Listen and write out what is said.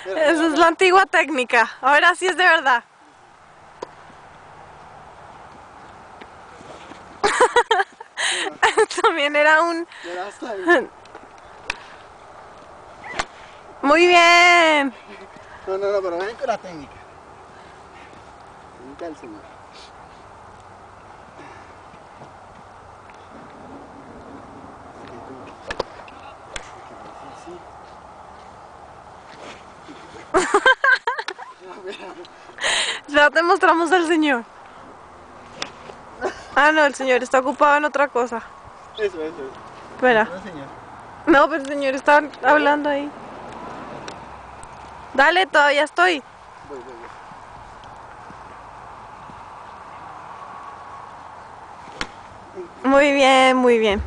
Esa es la antigua técnica. Ahora sí es de verdad. También era un... Muy bien. No, pero ven con la técnica. Técnica del señor. Ya te mostramos al señor. Ah, no, el señor está ocupado en otra cosa. Eso. Espera. No, pero el señor está hablando ahí. Dale, todavía estoy. Voy. Muy bien, muy bien.